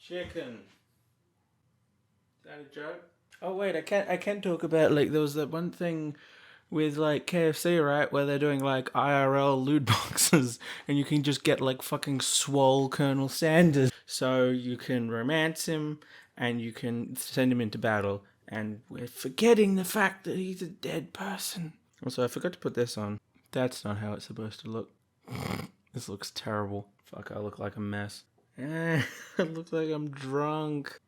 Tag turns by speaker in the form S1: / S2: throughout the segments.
S1: Chicken. Is that a joke? Oh wait, I can talk about, like, there was that one thing with, like, KFC, right, where they're doing, like, IRL loot boxes, and you can just get, like, fucking swole Colonel Sanders. So you can romance him, and you can send him into battle, and we're forgetting the fact that he's a dead person. Also, I forgot to put this on. That's not how it's supposed to look. This looks terrible. Fuck, I look like a mess. It looks like I'm drunk.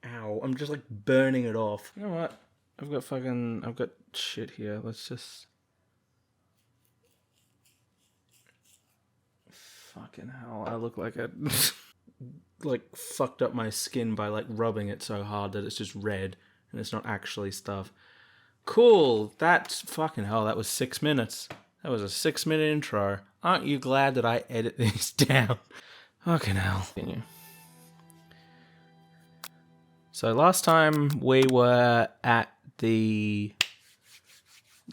S1: Ow, I'm just, like, burning it off. You know what? I've got shit here. Let's just... Fucking hell, I look like I, like, fucked up my skin by, like, rubbing it so hard that it's just red, and it's not actually stuff. Cool, that's... Fucking hell, that was 6 minutes. That was a 6-minute intro. Aren't you glad that I edit these down? Fucking hell. So last time we were at the,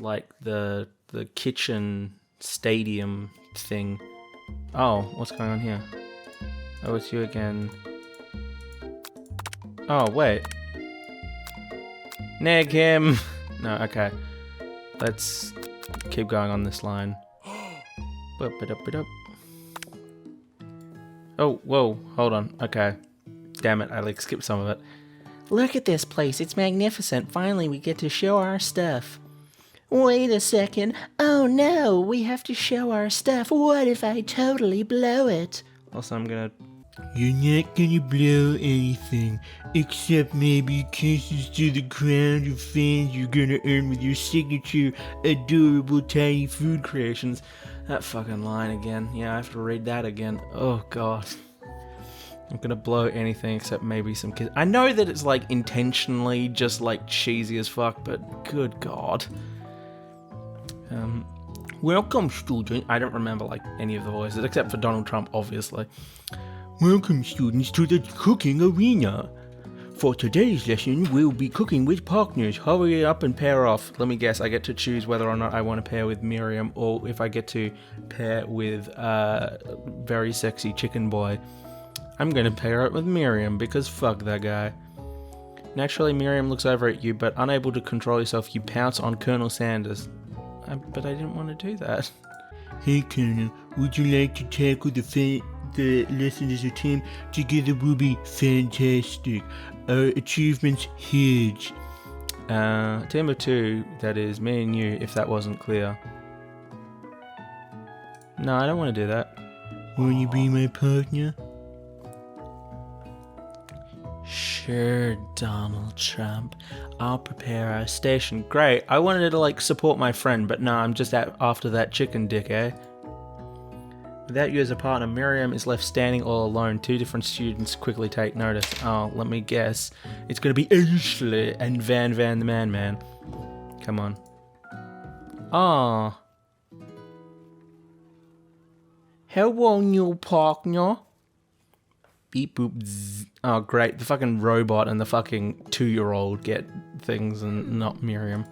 S1: like, the kitchen stadium thing. Oh, what's going on here? Oh, it's you again. Oh, wait. Neg him! No, okay. Let's keep going on this line. Oh, whoa, hold on. Okay. Damn it, I, like, skipped some of it. Look at this place, it's magnificent. Finally, we get to show our stuff. Wait a second. Oh no, we have to show our stuff. What if I totally blow it? Also, I'm gonna... You're not gonna blow anything, except maybe kisses to the crowd of fans you're gonna earn with your signature, adorable, tiny food creations. That fucking line again. Yeah, I have to read that again. Oh god. I'm gonna blow anything except maybe some kids. I know that it's, like, intentionally just, like, cheesy as fuck, but good god. Welcome, student. I don't remember, like, any of the voices except for Donald Trump, obviously. Welcome, students, to the cooking arena. For today's lesson, we'll be cooking with partners. Hurry up and pair off. Let me guess, I get to choose whether or not I want to pair with Miriam, or if I get to pair with very sexy chicken boy. I'm gonna pair up with Miriam, because fuck that guy. Naturally, Miriam looks over at you, but unable to control yourself, you pounce on Colonel Sanders. But I didn't want to do that. Hey Colonel, would you like to tackle the lesson as a team? Together we'll be fantastic. Our achievements huge. Team of two, that is me and you, if that wasn't clear. No, I don't want to do that. Will you be my partner? Sure, Donald Trump. I'll prepare our station. Great. I wanted to, like, support my friend, but no, I'm just after that chicken dick, eh? Without you as a partner, Miriam is left standing all alone. Two different students quickly take notice. Oh, let me guess. It's gonna be Ashley and Van the Man. Come on. Ah. Hello, new partner. Beep boop zzz. Oh great, the fucking robot and the fucking 2-year-old get things and not Miriam.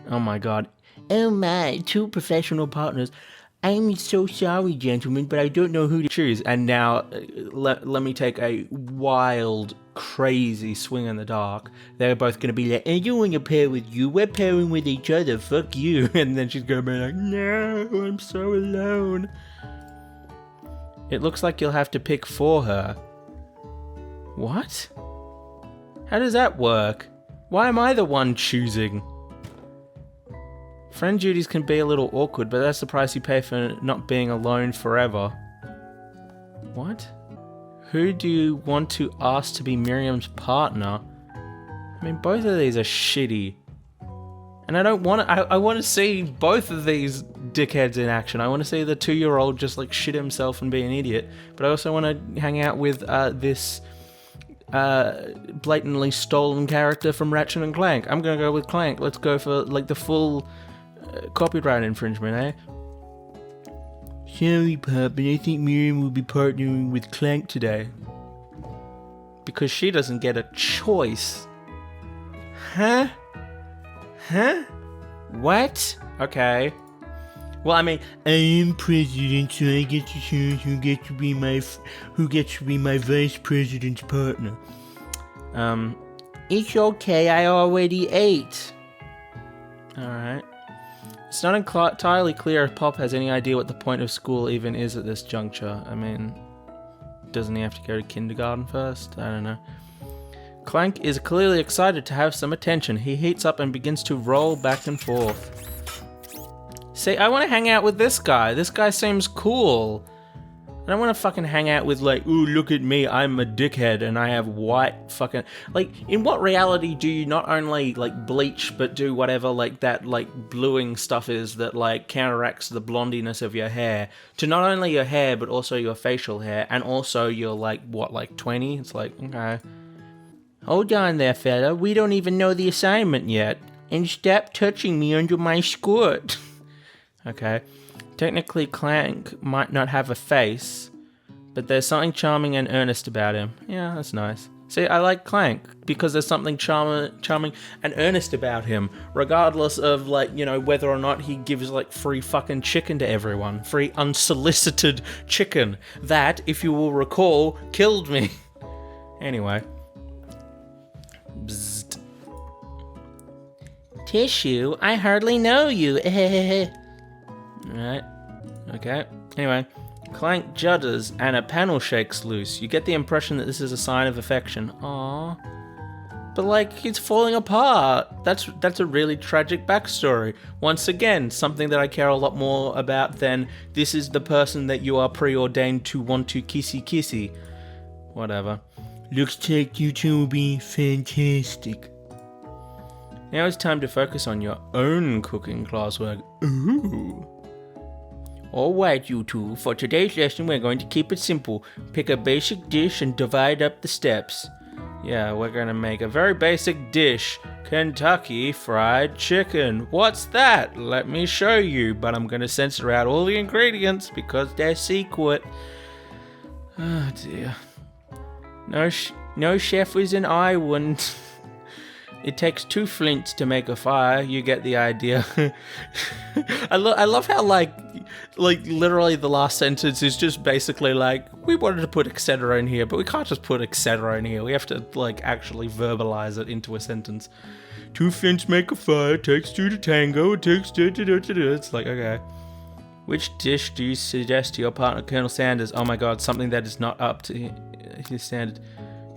S1: Oh my god. Oh my, 2 professional partners. I'm so sorry, gentlemen, but I don't know who to choose. And now, let me take a wild, crazy swing in the dark. They're both going to be like, I don't want to pair with you, we're pairing with each other, fuck you. And then she's going to be like, no, I'm so alone. It looks like you'll have to pick for her. What? How does that work? Why am I the one choosing? Friend duties can be a little awkward, but that's the price you pay for not being alone forever. What? Who do you want to ask to be Miriam's partner? I mean, both of these are shitty. And I don't want to... I want to see both of these dickheads in action. I want to see the 2-year-old just, like, shit himself and be an idiot. But I also want to hang out with this blatantly stolen character from Ratchet and Clank. I'm going to go with Clank. Let's go for, like, the full copyright infringement, eh? Sorry, Pop, but I think Miriam will be partnering with Clank today. Because she doesn't get a choice. Huh? Huh? What? Okay. Well, I mean, I am president, so I get to choose who gets to be my vice president's partner. It's okay, I already ate. Alright. It's not entirely clear if Pop has any idea what the point of school even is at this juncture. I mean, doesn't he have to go to kindergarten first? I don't know. Clank is clearly excited to have some attention. He heats up and begins to roll back and forth. See, I want to hang out with this guy. This guy seems cool. I don't want to fucking hang out with like, ooh, look at me, I'm a dickhead and I have white fucking... Like, in what reality do you not only like bleach, but do whatever like that like bluing stuff is that like counteracts the blondiness of your hair to not only your hair, but also your facial hair, and also you're like, what, like 20? It's like, okay. Hold on there, fella. We don't even know the assignment yet. And stop touching me under my skirt. Okay. Technically, Clank might not have a face, but there's something charming and earnest about him. Yeah, that's nice. See, I like Clank because there's something charming and earnest about him, regardless of, like, you know, whether or not he gives, like, free fucking chicken to everyone. Free unsolicited chicken. That, if you will recall, killed me. Anyway. Bzzzt. Tissue? I hardly know you. Alright, okay. Anyway, Clank judders and a panel shakes loose. You get the impression that this is a sign of affection. Aww. But like, it's falling apart. That's a really tragic backstory. Once again, something that I care a lot more about than this is the person that you are preordained to want to kissy. Whatever. Looks like you two will be fantastic. Now it's time to focus on your own cooking classwork. Ooh. Alright, you two, for today's lesson we're going to keep it simple. Pick a basic dish and divide up the steps. Yeah, we're going to make a very basic dish. Kentucky Fried Chicken. What's that? Let me show you, but I'm going to censor out all the ingredients because they're secret. Oh dear. No chef is an Iowan. It takes 2 flints to make a fire. You get the idea. I love how like literally the last sentence is just basically like, we wanted to put etc. in here, but we can't just put etc. in here. We have to like actually verbalize it into a sentence. 2 flints make a fire. Takes 2 to tango. It takes It's like, okay. Which dish do you suggest to your partner, Colonel Sanders? Oh my god, something that is not up to his standard.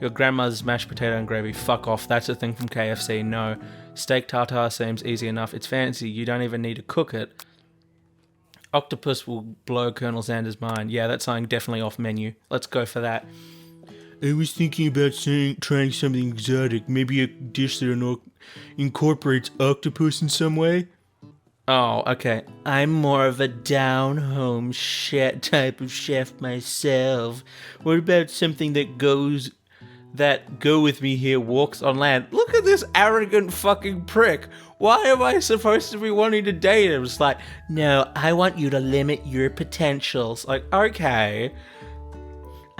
S1: Your grandmother's mashed potato and gravy. Fuck off. That's a thing from KFC. No. Steak tartare seems easy enough. It's fancy. You don't even need to cook it. Octopus will blow Colonel Sanders' mind. Yeah, that's something definitely off menu. Let's go for that. I was thinking about trying something exotic. Maybe a dish that incorporates octopus in some way. Oh, okay. I'm more of a down-home type of chef myself. What about something that Go With Me Here walks on land? Look at this arrogant fucking prick. Why am I supposed to be wanting to date him? It's like, no, I want you to limit your potentials. Like, okay.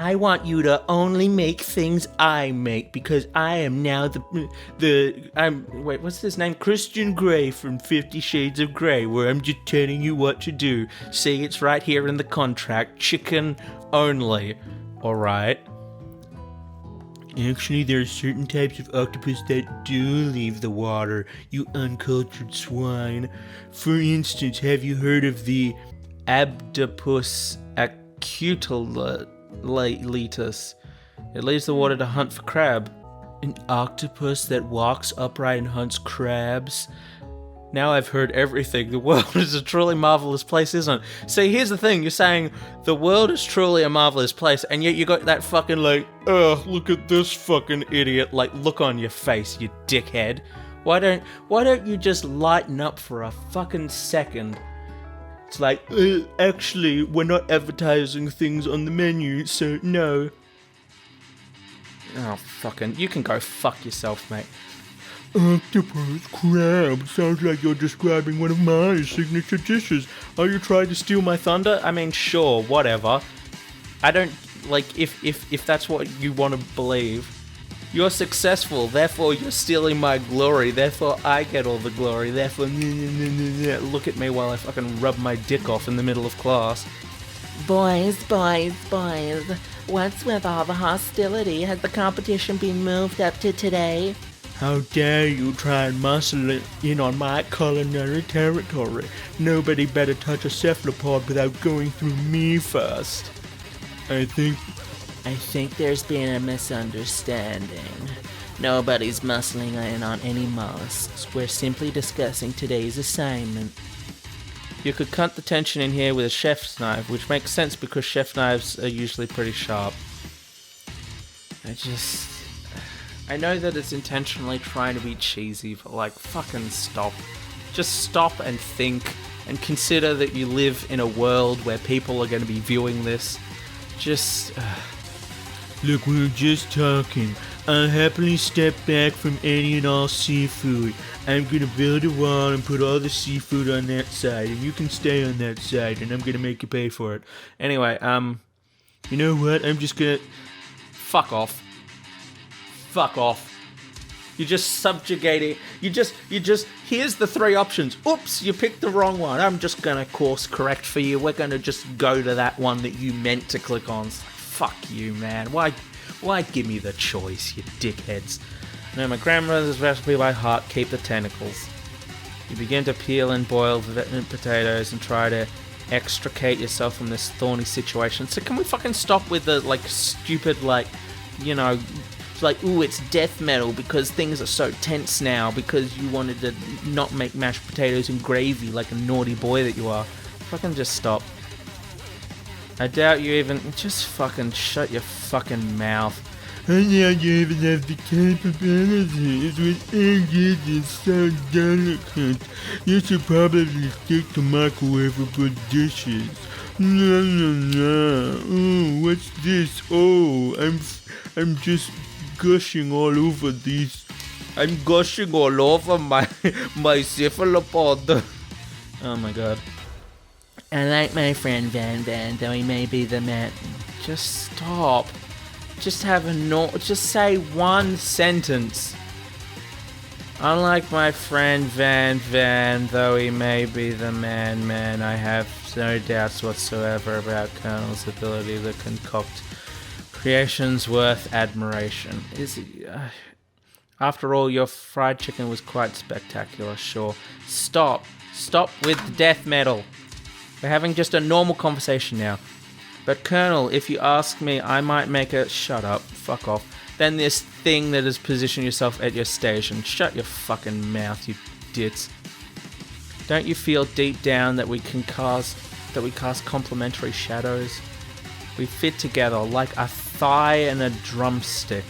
S1: I want you to only make things I make because I am now wait, what's his name? Christian Grey from 50 Shades of Grey, where I'm just telling you what to do. See, it's right here in the contract. Chicken only. Alright. Actually, there are certain types of octopus that do leave the water, you uncultured swine. For instance, have you heard of the Abdopus acutulatus? It leaves the water to hunt for crab. An octopus that walks upright and hunts crabs? Now I've heard everything. The world is a truly marvelous place, isn't it? See, here's the thing. You're saying the world is truly a marvelous place, and yet you got that fucking like, ugh, look at this fucking idiot, like, look on your face, you dickhead. Why don't you just lighten up for a fucking second? It's like, actually, we're not advertising things on the menu, so no. Oh, fucking, you can go fuck yourself, mate. Octopus crab. Sounds like you're describing one of my signature dishes. Are you trying to steal my thunder? I mean, sure, whatever. I don't, like, if that's what you want to believe. You're successful, therefore you're stealing my glory, therefore I get all the glory, therefore look at me while I fucking rub my dick off in the middle of class.
S2: Boys, what's with all the hostility? Has the competition been moved up to today?
S1: How dare you try and muscle it in on my culinary territory? Nobody better touch a cephalopod without going through me first. I think
S2: there's been a misunderstanding. Nobody's muscling in on any mollusks. We're simply discussing today's assignment.
S1: You could cut the tension in here with a chef's knife, which makes sense because chef knives are usually pretty sharp. I know that it's intentionally trying to be cheesy, but like, fucking stop. Just stop and think, and consider that you live in a world where people are going to be viewing this. Look, we're just talking. I'll happily step back from any and all seafood. I'm gonna build a wall and put all the seafood on that side, and you can stay on that side, and I'm gonna make you pay for it. Anyway, you know what? I'm just gonna... Fuck off. Fuck off. You're just subjugating... Here's the three options. Oops, you picked the wrong one. I'm just gonna course correct for you. We're gonna just go to that one that you meant to click on. Fuck you, man. Why give me the choice, you dickheads? Know my grandmother's recipe by heart, keep the tentacles. You begin to peel and boil the potatoes and try to extricate yourself from this thorny situation. So can we fucking stop with the, like, stupid, like, you know, like, ooh, it's death metal because things are so tense now because you wanted to not make mashed potatoes and gravy like a naughty boy that you are. Fucking just stop. I doubt you even... Just fucking shut your fucking mouth. I doubt you even have the capabilities with ingredients so delicate. You should probably stick to microwavable dishes. No. Oh, what's this? Oh, I'm just gushing all over these. I'm gushing all over my cephalopod. Oh my god.
S2: I like my friend Van, though he may be the man.
S1: Just stop. Just say one sentence. Unlike my friend Van, though he may be the man, I have no doubts whatsoever about Colonel's ability to concoct creations worth admiration. After all, your fried chicken was quite spectacular, sure. Stop with the death metal. We're having just a normal conversation now. But Colonel, if you ask me, I might make a... Shut up. Fuck off. Then this thing that has positioned yourself at your station. Shut your fucking mouth, you dits. Don't you feel deep down that we cast complementary shadows? We fit together like a thigh and a drumstick.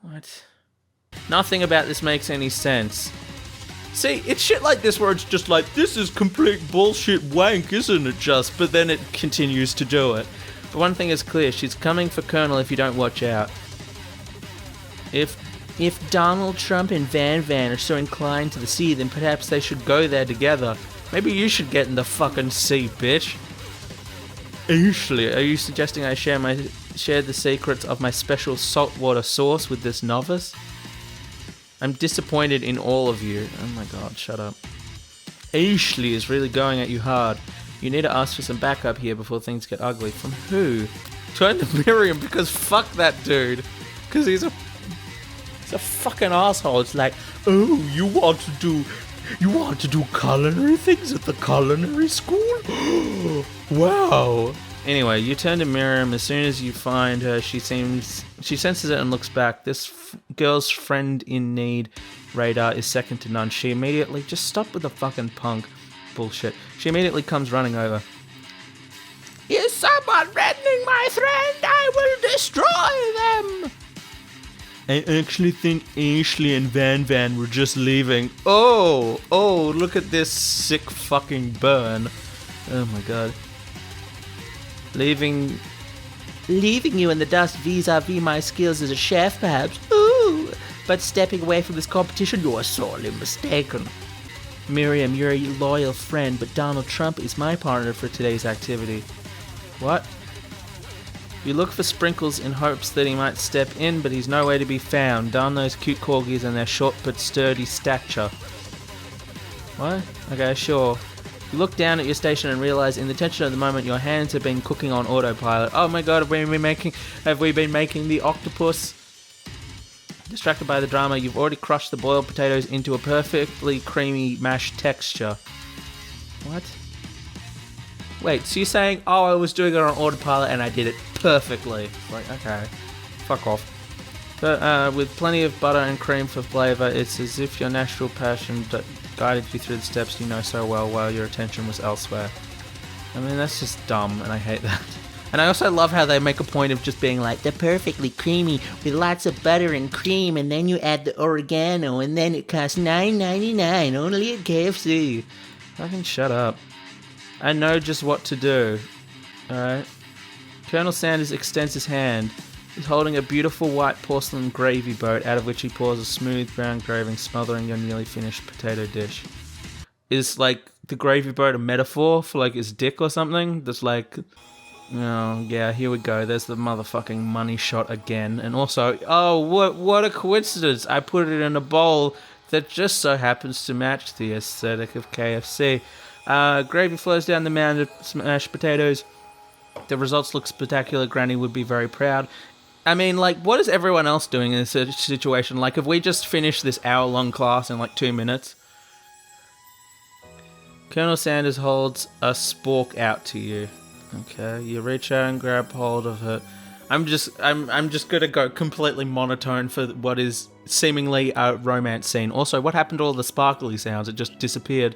S1: What? Nothing about this makes any sense. See, it's shit like this where it's just like, this is complete bullshit wank, isn't it just? But then it continues to do it. But one thing is clear, she's coming for Colonel if you don't watch out. If
S2: Donald Trump and Van are so inclined to the sea, then perhaps they should go there together.
S1: Maybe you should get in the fucking sea, bitch. Ashley, are you suggesting I share the secrets of my special saltwater sauce with this novice? I'm disappointed in all of you. Oh my god, shut up. Ashley is really going at you hard. You need to ask for some backup here before things get ugly. From who? Turn to Miriam, because fuck that dude. Because he's a fucking asshole. It's like, oh, you want to do culinary things at the culinary school? Wow. Anyway, you turn to Miriam. As soon as you find her, she senses it and looks back. This girl's friend in need radar is second to none. She immediately... Just stop with the fucking punk bullshit. She immediately comes running over. Is someone threatening my friend? I will destroy them! I actually think Ashley and Van were just leaving. Oh, look at this sick fucking burn. Oh my god. Leaving you in the dust vis-a-vis my skills as a chef, perhaps. Ooh! But stepping away from this competition, you are sorely mistaken. Miriam, you're a loyal friend, but Donald Trump is my partner for today's activity. What?
S2: You look for Sprinkles in hopes that he might step in, but he's nowhere to be found. Darn those cute corgis and their short but sturdy stature. What? Okay, sure. You look down at your station and realize in the tension of the moment your hands have been cooking on autopilot. Oh my god, have we been making the octopus? Distracted by the drama, you've already crushed the boiled potatoes into a perfectly creamy mashed texture. What? Wait, so you're saying, oh, I was doing it on autopilot and I did it perfectly. Like, okay, fuck off. But with plenty of butter and cream for flavour, it's as if your natural passion guided you through the steps you know so well while your attention was elsewhere. I mean, that's just dumb, and I hate that. And I also love how they make a point of just being like, they're perfectly creamy with lots of butter and cream, and then you add the oregano, and then it costs $9.99 only at KFC. Fucking shut up. I know just what to do. Alright. Colonel Sanders extends his hand. He's holding a beautiful white porcelain gravy boat out of which he pours a smooth brown gravy smothering your nearly finished potato dish. Is, like, the gravy boat a metaphor for, like, his dick or something? That's like, oh, yeah, here we go. There's the motherfucking money shot again. And also, oh, what a coincidence. I put it in a bowl that just so happens to match the aesthetic of KFC. Gravy flows down the mound of smashed potatoes. The results look spectacular. Granny would be very proud. I mean, like, what is everyone else doing in this situation? Like, have we just finished this hour-long class in, like, 2 minutes? Colonel Sanders holds a spork out to you. Okay, you reach out and grab hold of it. I'm just gonna go completely monotone for what is seemingly a romance scene. Also, what happened to all the sparkly sounds? It just disappeared.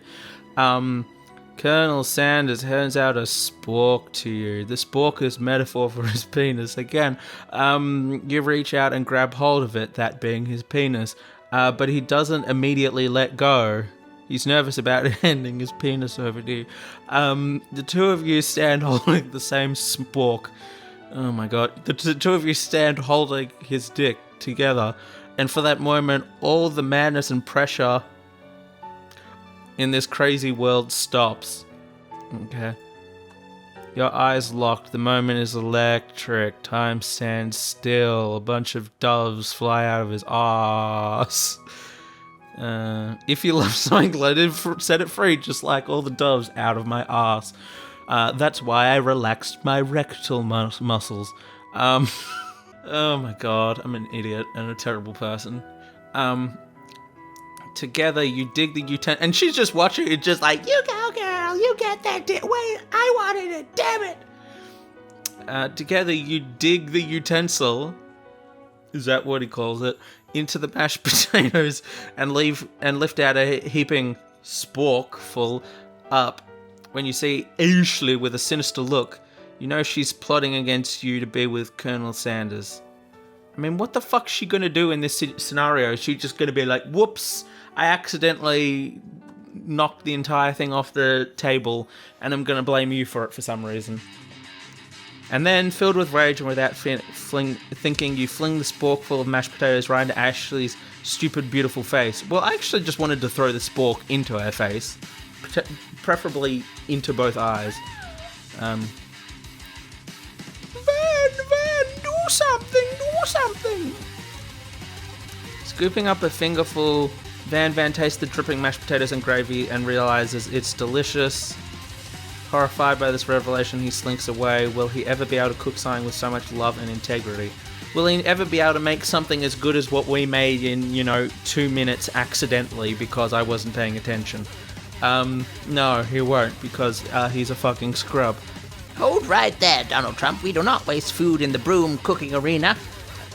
S2: Colonel Sanders hands out a spork to you. The spork is metaphor for his penis. Again, you reach out and grab hold of it, that being his penis. But he doesn't immediately let go. He's nervous about handing his penis over to you. The two of you stand holding the same spork. Oh my god. The two of you stand holding his dick together. And for that moment, all the madness and pressure in this crazy world stops. Okay. Your eyes locked. The moment is electric. Time stands still. A bunch of doves fly out of his ass. If you love something, let it set it free, just like all the doves out of my ass. That's why I relaxed my rectal muscles. Oh my god, I'm an idiot and a terrible person. Together you dig the utensil, and she's just watching it, just like, you go girl, you get that wait, I wanted it, damn it. Together you dig the utensil, is that what he calls it, into the mashed potatoes and lift out a heaping spork full up. When you see Ashley with a sinister look, you know she's plotting against you to be with Colonel Sanders. I mean, what the fuck's she gonna do in this scenario? Is she just gonna be like, whoops, I accidentally knocked the entire thing off the table and I'm gonna blame you for it for some reason? And then, filled with rage and without thinking, you fling the spork full of mashed potatoes right into Ashley's stupid, beautiful face. Well, I actually just wanted to throw the spork into her face, preferably into both eyes. Van, do something! Scooping up a fingerful, Van tastes the dripping mashed potatoes and gravy and realizes it's delicious. Horrified by this revelation, he slinks away. Will he ever be able to cook something with so much love and integrity? Will he ever be able to make something as good as what we made in, 2 minutes accidentally because I wasn't paying attention? No, he won't, because he's a fucking scrub.
S3: Hold right there, Donald Trump. We do not waste food in the broom cooking arena.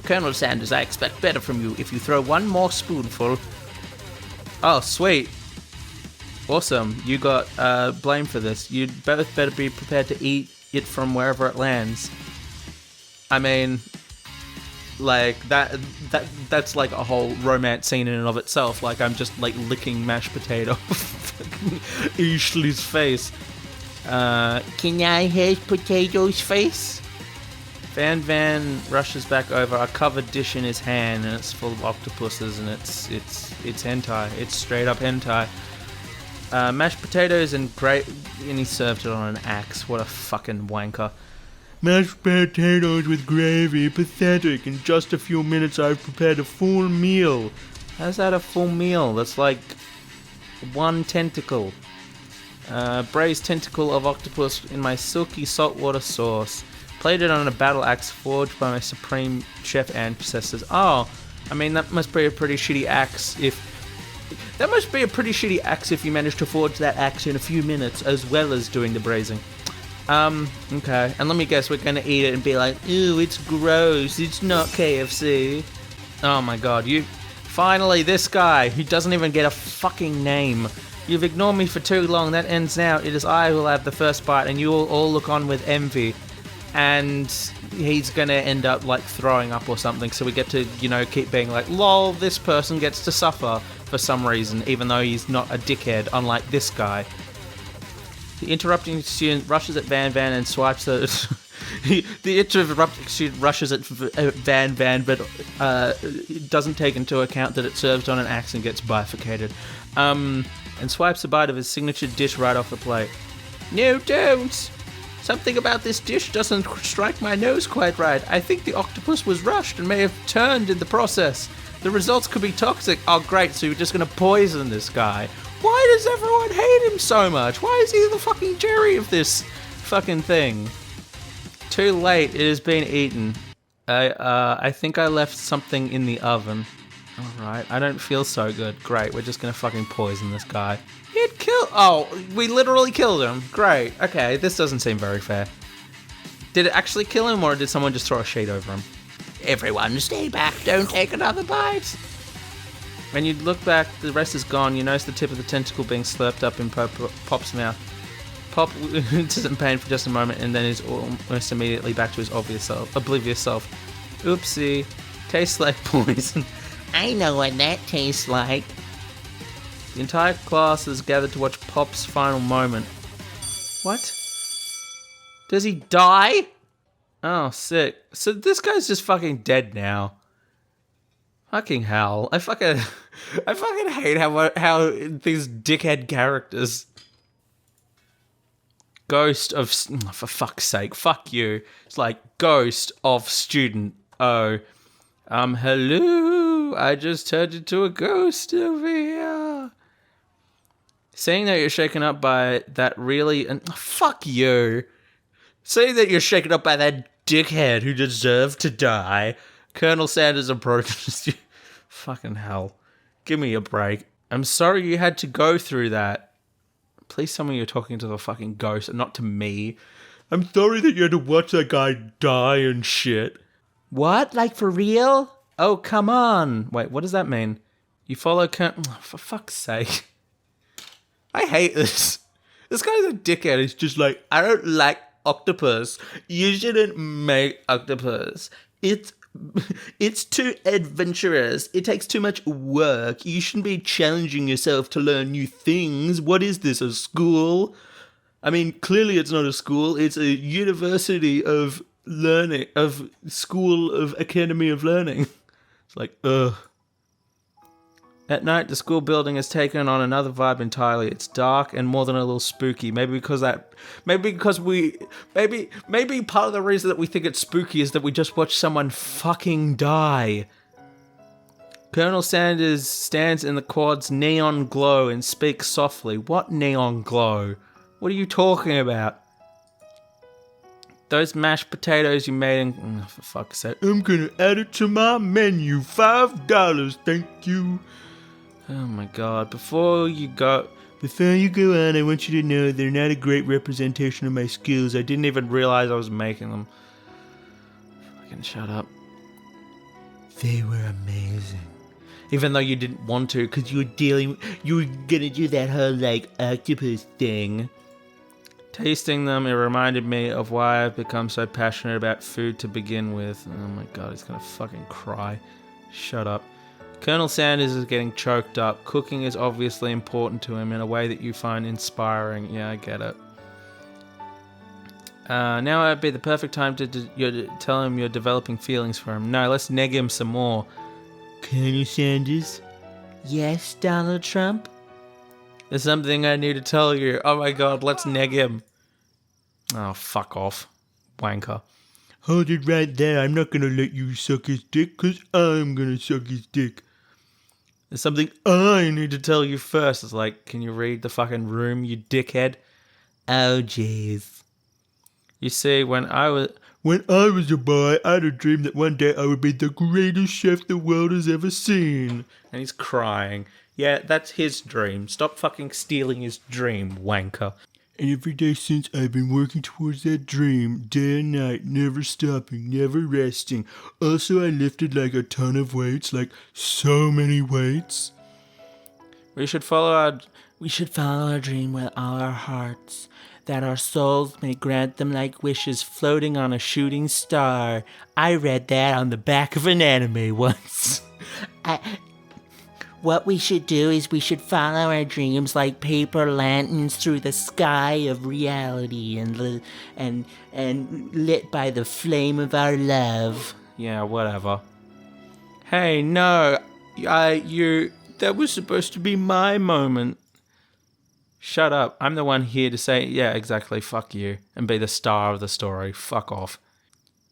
S3: Colonel Sanders, I expect better from you if you throw one more spoonful.
S1: Oh, sweet. Awesome. You got blamed for this. You'd both better be prepared to eat it from wherever it lands. I mean, like, that's like a whole romance scene in and of itself. Like, I'm just, like, licking mashed potato off Ashley's face.
S3: Can I have potato's face?
S1: Van rushes back over a covered dish in his hand, and it's full of octopuses, and it's hentai. It's straight up hentai. Mashed potatoes and he served it on an axe. What a fucking wanker. Mashed potatoes with gravy, pathetic. In just a few minutes I've prepared a full meal.
S2: How's that a full meal? That's like one tentacle. Braised tentacle of octopus in my silky saltwater sauce. Plated on a battle axe forged by my supreme chef ancestors. Oh, I mean that must be a pretty shitty axe if you manage to forge that axe in a few minutes as well as doing the braising. Okay. And let me guess, we're gonna eat it and be like, ew, it's gross, it's not KFC. Oh my god, finally, this guy, who doesn't even get a fucking name. You've ignored me for too long, that ends now. It is I who will have the first bite, and you will all look on with envy. And he's gonna end up, like, throwing up or something, so we get to, keep being like, lol, this person gets to suffer for some reason, even though he's not a dickhead, unlike this guy. The interrupting student rushes at Van and swipes the... the interrupting student rushes at Van, but doesn't take into account that it serves on an axe and gets bifurcated. And swipes a bite of his signature dish right off the plate. No, don't! Something about this dish doesn't strike my nose quite right. I think the octopus was rushed and may have turned in the process. The results could be toxic. Oh, great, so you're just gonna poison this guy. Why does everyone hate him so much? Why is he the fucking Jerry of this fucking thing? Too late, it has been eaten. I think I left something in the oven. Alright, I don't feel so good. Great, we're just gonna fucking poison this guy. Oh, we literally killed him. Great, okay, this doesn't seem very fair. Did it actually kill him, or did someone just throw a sheet over him?
S3: Everyone stay back, don't take another bite.
S2: When you look back, the rest is gone. You notice the tip of the tentacle being slurped up in Pop's mouth. Pop is in pain for just a moment and then is almost immediately back to his oblivious self. Oopsie. Tastes like poison.
S3: I know what that tastes like.
S2: The entire class is gathered to watch Pop's final moment. What? Does he die? Oh, sick. So this guy's just fucking dead now. Fucking hell. I fucking hate how these dickhead characters. Ghost of... For fuck's sake, fuck you. It's like, ghost of student. Oh. Hello. I just turned into a ghost over here. Saying that you're shaken up by that really... fuck you. Saying that you're shaken up by that dickhead who deserved to die. Colonel Sanders approaches you. Fucking hell. Give me a break. I'm sorry you had to go through that. Please tell me you're talking to the fucking ghost and not to me. I'm sorry that you had to watch that guy die and shit. What? Like for real? Oh, come on. Wait, what does that mean? You follow for fuck's sake. I hate this. This guy's a dickhead. He's just like, I don't like octopus. You shouldn't make octopus. It's too adventurous. It takes too much work. You shouldn't be challenging yourself to learn new things. What is this, a school? I mean, clearly it's not a school. It's a university of learning, of school of academy of learning. It's like, ugh. At night, the school building has taken on another vibe entirely. It's dark and more than a little spooky. Maybe part of the reason that we think it's spooky is that we just watched someone fucking die. Colonel Sanders stands in the quad's neon glow and speaks softly. What neon glow? What are you talking about? Those mashed potatoes you made in... for fuck's sake. I'm gonna add it to my menu. $5, thank you. Oh my god, before you go on, I want you to know they're not a great representation of my skills. I didn't even realize I was making them. Fucking shut up. They were amazing. Even though you didn't want to, because you were gonna do that whole, like, octopus thing. Tasting them, it reminded me of why I've become so passionate about food to begin with. Oh my god, he's gonna fucking cry. Shut up. Colonel Sanders is getting choked up. Cooking is obviously important to him in a way that you find inspiring. Yeah, I get it. Now would be the perfect time to tell him you're developing feelings for him. No, let's neg him some more. Colonel Sanders? Yes, Donald Trump? There's something I need to tell you. Oh my god, let's neg him. Oh, fuck off. wanker.
S1: Hold it right there. I'm not gonna let you suck his dick, 'cause I'm gonna suck his dick.
S2: There's something I need to tell you first. It's like, can you read the fucking room, you dickhead? Oh, jeez. You see, when I was a boy, I had a dream that one day I would be the greatest chef the world has ever seen. And he's crying. Yeah, that's his dream. Stop fucking stealing his dream, wanker.
S1: And every day since, I've been working towards that dream, day and night, never stopping, never resting. Also, I lifted like a ton of weights, like so many weights.
S2: We should follow our dream with all our hearts, that our souls may grant them like wishes floating on a shooting star. I read that on the back of an anime once.
S3: What we should do is we should follow our dreams like paper lanterns through the sky of reality and lit by the flame of our love.
S2: Yeah, whatever. Hey, no, that was supposed to be my moment. Shut up. I'm the one here to say, yeah, exactly, fuck you, and be the star of the story. Fuck off.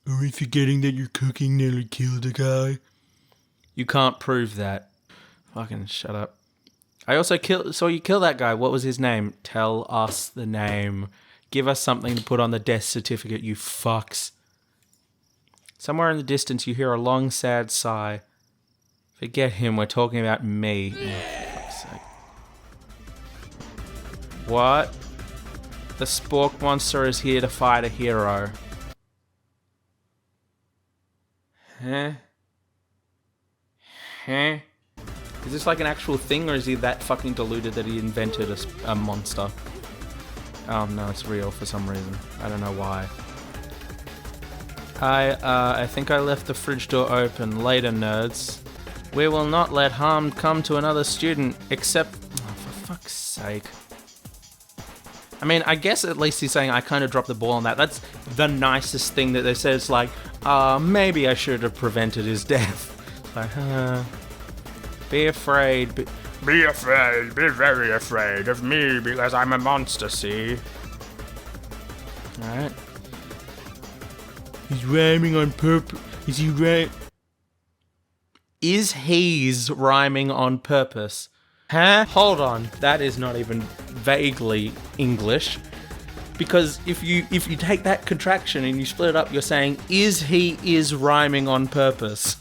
S1: Are we forgetting that your cooking nearly killed a guy?
S2: You can't prove that. Fucking shut up. I also saw you kill that guy. What was his name? Tell us the name. Give us something to put on the death certificate, you fucks. Somewhere in the distance you hear a long, sad sigh. Forget him, we're talking about me. Oh, for fuck's sake. What? The Spork monster is here to fight a hero. Huh? Huh? Is this like an actual thing, or is he that fucking deluded that he invented a monster? Oh no, it's real for some reason. I don't know why. I think I left the fridge door open. Later, nerds. We will not let harm come to another student, except... Oh, for fuck's sake. I mean, I guess at least he's saying I kind of dropped the ball on that. That's the nicest thing that they said. It's like, maybe I should have prevented his death. Like, be afraid. Be afraid. Be very afraid of me because I'm a monster, see? Alright.
S1: He's rhyming on purpose. Is he right?
S2: Is he's rhyming on purpose? Huh? Hold on. That is not even vaguely English. Because if you take that contraction and you split it up, you're saying, is rhyming on purpose?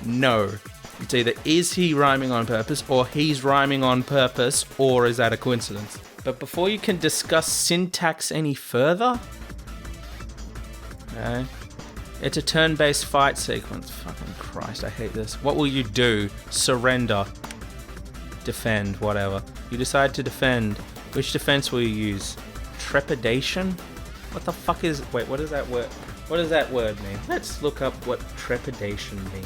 S2: No. It's either is he rhyming on purpose, or he's rhyming on purpose, or is that a coincidence? But before you can discuss syntax any further... Okay. It's a turn-based fight sequence. Fucking Christ, I hate this. What will you do? Surrender. Defend, whatever. You decide to defend. Which defense will you use? Trepidation? What the fuck is... Wait, what is that word? What does that word mean? Let's look up what trepidation means.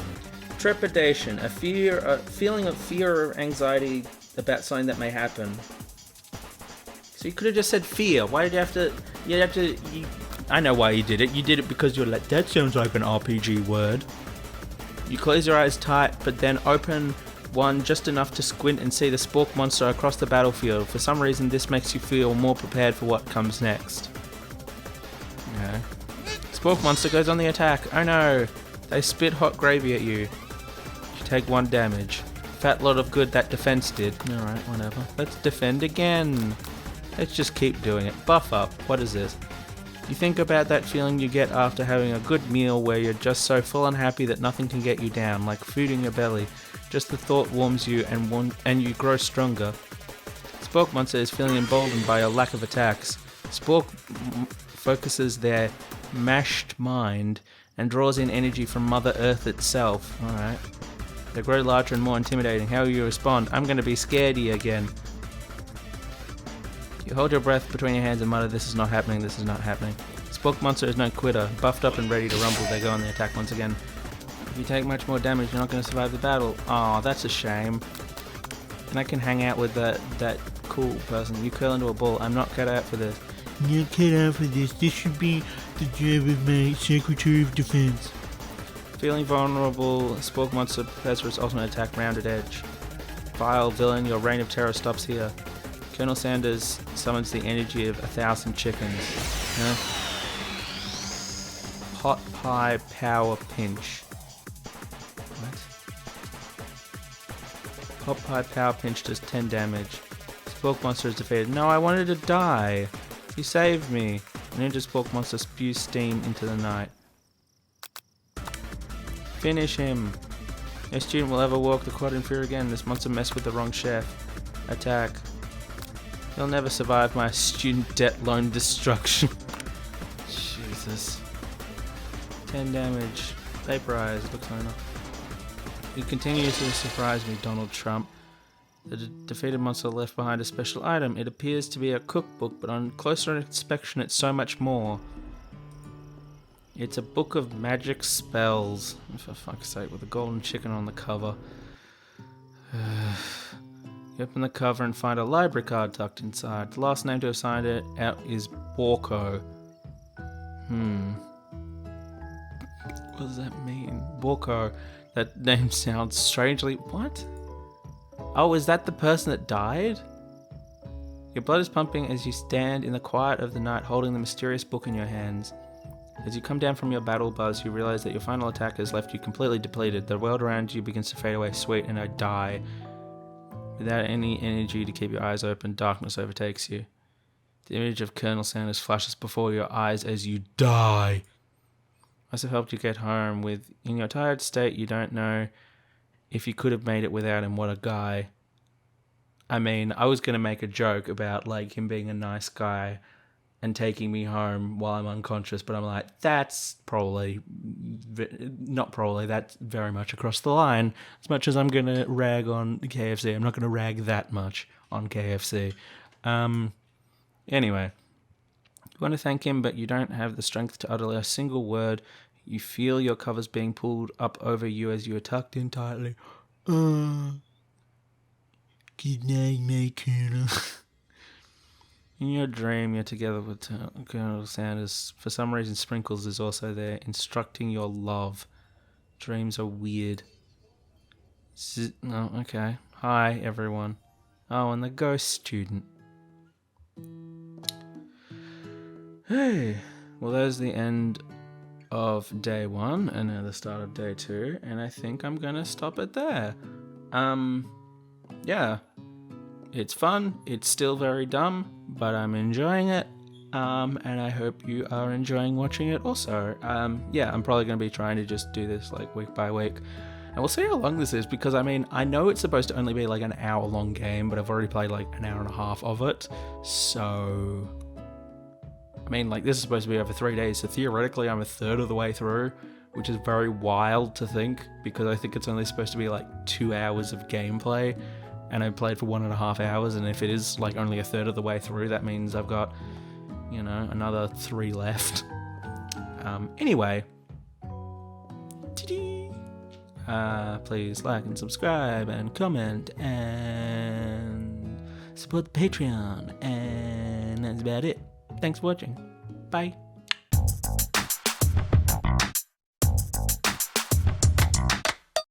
S2: Trepidation, a feeling of fear or anxiety about something that may happen. So you could have just said fear. Why did you have to... I know why you did it. You did it because you're like, that sounds like an RPG word. You close your eyes tight, but then open one just enough to squint and see the Spork monster across the battlefield. For some reason, this makes you feel more prepared for what comes next. Okay. Spork monster goes on the attack. Oh no! They spit hot gravy at you. You take 1 damage. Fat lot of good that defense did. Alright, whatever. Let's defend again. Let's just keep doing it. Buff up. What is this? You think about that feeling you get after having a good meal where you're just so full and happy that nothing can get you down, like food in your belly. Just the thought warms you and you grow stronger. Spork monster is feeling emboldened by your lack of attacks. Spork focuses their mashed mind and draws in energy from Mother Earth itself. Alright. They grow larger and more intimidating. How will you respond? I'm gonna be scaredy again. You hold your breath between your hands and mutter, this is not happening, this is not happening. Spork monster is no quitter. Buffed up and ready to rumble, they go on the attack once again. If you take much more damage, you're not going to survive the battle. Aw, that's a shame. And I can hang out with that cool person. You curl into a ball. I'm not cut out for this.
S1: You're not cut out for this. This should be the job of my Secretary of Defense.
S2: Feeling vulnerable, Spork monster prepares for its ultimate attack, rounded edge. Vile villain, your reign of terror stops here. Colonel Sanders summons the energy of 1,000 chickens. Huh? hot pie power pinch. What? Hot pie power pinch does 10 damage. Spork monster is defeated. No, I wanted to die. You saved me. Ninja Spork monster spews steam into the night. Finish him. No student will ever walk the quad in fear again. This monster messed with the wrong chef. Attack. He'll never survive my student debt loan destruction. Jesus. 10 damage. Vaporize. Looks like enough. You continue to surprise me, Donald Trump. The defeated monster left behind a special item. It appears to be a cookbook, but on closer inspection it's so much more. It's a book of magic spells. For fuck's sake, with a golden chicken on the cover. You open the cover and find a library card tucked inside. The last name to have signed it out is Borko. What does that mean? Borko. That name sounds strangely... What? Oh, is that the person that died? Your blood is pumping as you stand in the quiet of the night holding the mysterious book in your hands. As you come down from your battle buzz, you realize that your final attack has left you completely depleted. The world around you begins to fade away sweet and I die. Without any energy to keep your eyes open, darkness overtakes you. The image of Colonel Sanders flashes before your eyes as you die. Must have helped you get home. In your tired state, you don't know if you could have made it without him. What a guy. I mean, I was going to make a joke about like him being a nice guy and taking me home while I'm unconscious, but I'm like, that's probably, not probably, that's very much across the line. As much as I'm going to rag on KFC, I'm not going to rag that much on KFC. Anyway, you want to thank him, but you don't have the strength to utter a single word. You feel your covers being pulled up over you as you are tucked in tightly. Good night, my Colonel. In your dream, you're together with Colonel Sanders. For some reason, Sprinkles is also there, instructing your love. Dreams are weird. Oh, okay. Hi, everyone. Oh, and the ghost student. Hey. Well, there's the end of day 1, and now the start of day 2, and I think I'm gonna stop it there. Yeah. It's fun, it's still very dumb, but I'm enjoying it, and I hope you are enjoying watching it also. Yeah, I'm probably going to be trying to just do this like week by week, and we'll see how long this is, because I mean, I know it's supposed to only be like an hour long game, but I've already played like an hour and a half of it, so... I mean, like, this is supposed to be over 3 days, so theoretically I'm a third of the way through, which is very wild to think, because I think it's only supposed to be like 2 hours of gameplay, and I played for 1.5 hours, and if it is like only a third of the way through, that means I've got, you know, another 3 left. Anyway, please like and subscribe and comment and support the Patreon, and that's about it. Thanks for watching. Bye.